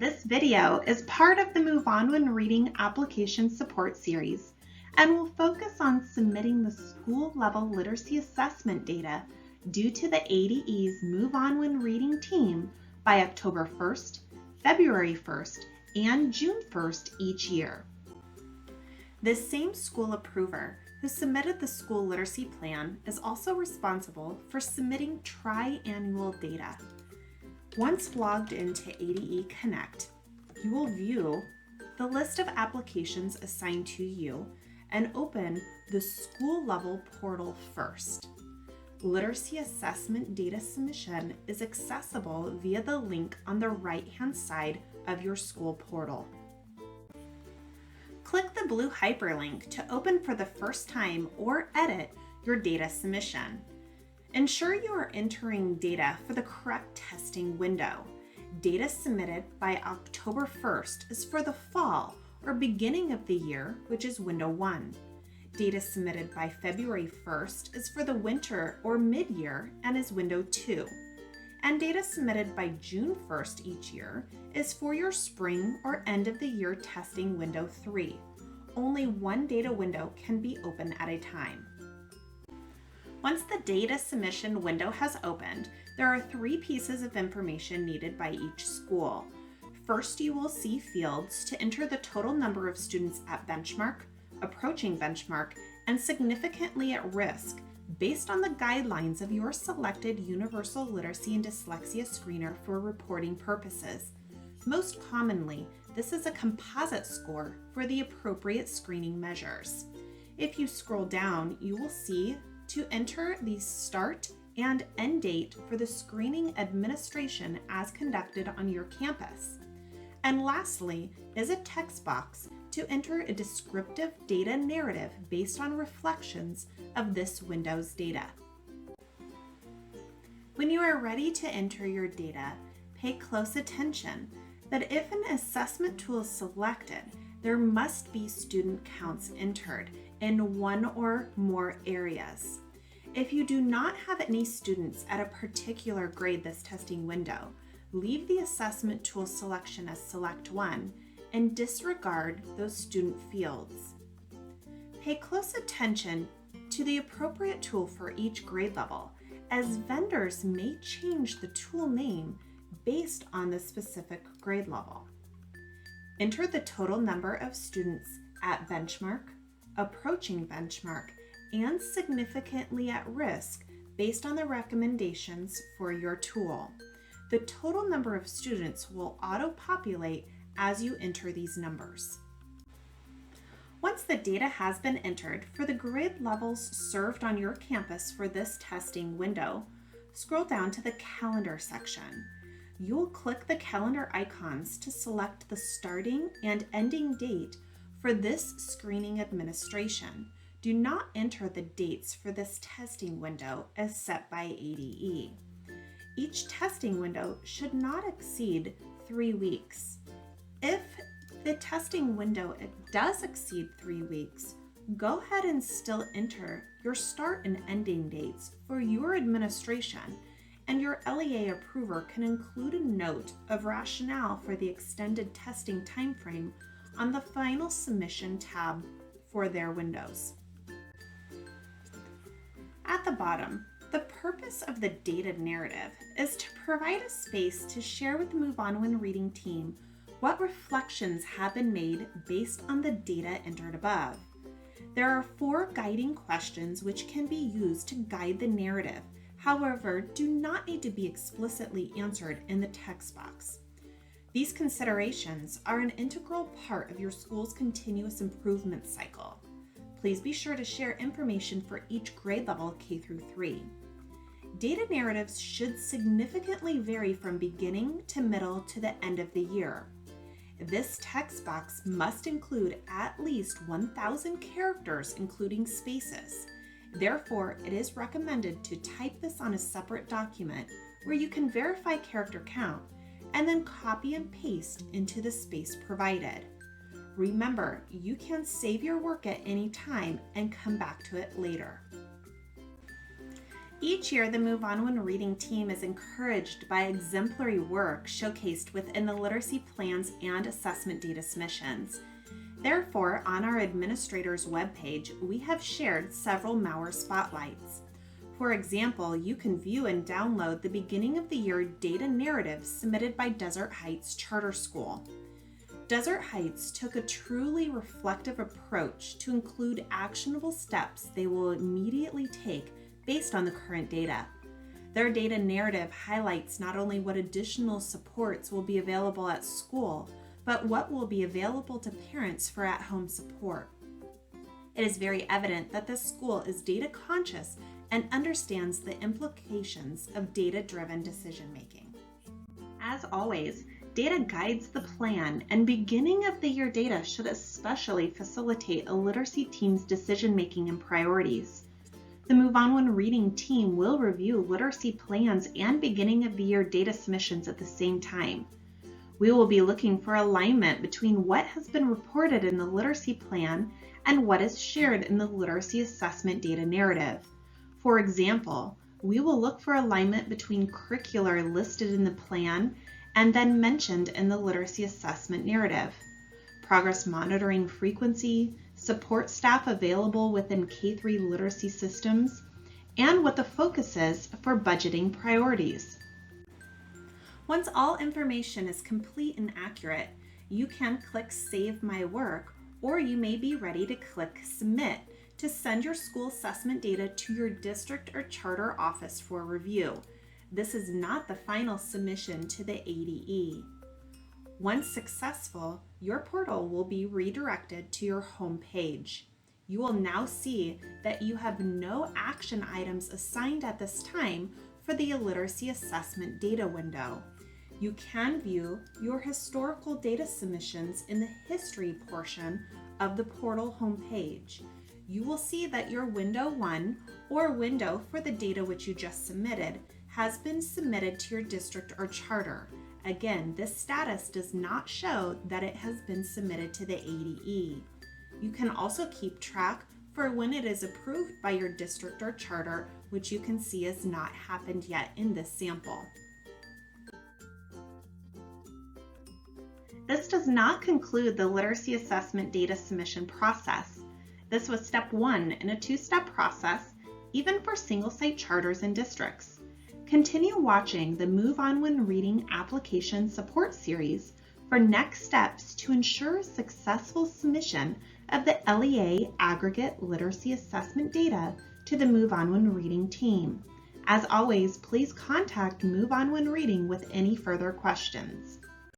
This video is part of the Move On When Reading Application Support Series and will focus on submitting the school-level literacy assessment data due to the ADE's Move On When Reading team by October 1st, February 1st, and June 1st each year. This same school approver who submitted the school literacy plan is also responsible for submitting triannual data. Once logged into ADE Connect, you will view the list of applications assigned to you and open the school-level portal first. Literacy assessment data submission is accessible via the link on the right-hand side of your school portal. Click the blue hyperlink to open for the first time or edit your data submission. Ensure you are entering data for the correct testing window. Data submitted by October 1st is for the fall or beginning of the year, which is window 1. Data submitted by February 1st is for the winter or mid-year and is window 2. And data submitted by June 1st each year is for your spring or end of the year testing window 3. Only one data window can be open at a time. Once the data submission window has opened, there are 3 pieces of information needed by each school. First, you will see fields to enter the total number of students at benchmark, approaching benchmark, and significantly at risk based on the guidelines of your selected Universal Literacy and Dyslexia Screener for reporting purposes. Most commonly, this is a composite score for the appropriate screening measures. If you scroll down, you will see to enter the start and end date for the screening administration as conducted on your campus. And lastly is a text box to enter a descriptive data narrative based on reflections of this window's data. When you are ready to enter your data, pay close attention that if an assessment tool is selected, there must be student counts entered in one or more areas. If you do not have any students at a particular grade this testing window, leave the assessment tool selection as Select 1 and disregard those student fields. Pay close attention to the appropriate tool for each grade level, as vendors may change the tool name based on the specific grade level. Enter the total number of students at benchmark, approaching benchmark, and significantly at risk based on the recommendations for your tool. The total number of students will auto-populate as you enter these numbers. Once the data has been entered for the grade levels served on your campus for this testing window, scroll down to the calendar section. You will click the calendar icons to select the starting and ending date for this screening administration. Do not enter the dates for this testing window as set by ADE. Each testing window should not exceed 3 weeks. If the testing window does exceed 3 weeks, go ahead and still enter your start and ending dates for your administration, and your LEA approver can include a note of rationale for the extended testing timeframe on the final submission tab for their windows. At the bottom, the purpose of the data narrative is to provide a space to share with the Move On When Reading team what reflections have been made based on the data entered above. There are 4 guiding questions which can be used to guide the narrative, however, do not need to be explicitly answered in the text box. These considerations are an integral part of your school's continuous improvement cycle. Please be sure to share information for each grade level K through 3. Data narratives should significantly vary from beginning to middle to the end of the year. This text box must include at least 1,000 characters, including spaces. Therefore, it is recommended to type this on a separate document where you can verify character count and then copy and paste into the space provided. Remember, you can save your work at any time and come back to it later. Each year, the Move On When Reading team is encouraged by exemplary work showcased within the literacy plans and assessment data submissions. Therefore, on our administrator's webpage, we have shared several MOWR spotlights. For example, you can view and download the beginning of the year data narrative submitted by Desert Heights Charter School. Desert Heights took a truly reflective approach to include actionable steps they will immediately take based on the current data. Their data narrative highlights not only what additional supports will be available at school, but what will be available to parents for at-home support. It is very evident that this school is data conscious and understands the implications of data-driven decision-making. As always, data guides the plan, and beginning of the year data should especially facilitate a literacy team's decision-making and priorities. The Move On When Reading team will review literacy plans and beginning of the year data submissions at the same time. We will be looking for alignment between what has been reported in the literacy plan and what is shared in the literacy assessment data narrative. For example, we will look for alignment between curricular listed in the plan and then mentioned in the literacy assessment narrative, progress monitoring frequency, support staff available within K-3 literacy systems, and what the focus is for budgeting priorities. Once all information is complete and accurate, you can click Save My Work, or you may be ready to click Submit to send your school assessment data to your district or charter office for review. This is not the final submission to the ADE. Once successful, your portal will be redirected to your home page. You will now see that you have no action items assigned at this time for the literacy assessment data window. You can view your historical data submissions in the history portion of the portal homepage. You will see that your window 1 or window for the data which you just submitted has been submitted to your district or charter. Again, this status does not show that it has been submitted to the ADE. You can also keep track for when it is approved by your district or charter, which you can see has not happened yet in this sample. This does not conclude the literacy assessment data submission process. This was step 1 in a 2-step process, even for single-site charters and districts. Continue watching the Move On When Reading Application Support Series for next steps to ensure successful submission of the LEA Aggregate Literacy Assessment data to the Move On When Reading team. As always, please contact Move On When Reading with any further questions.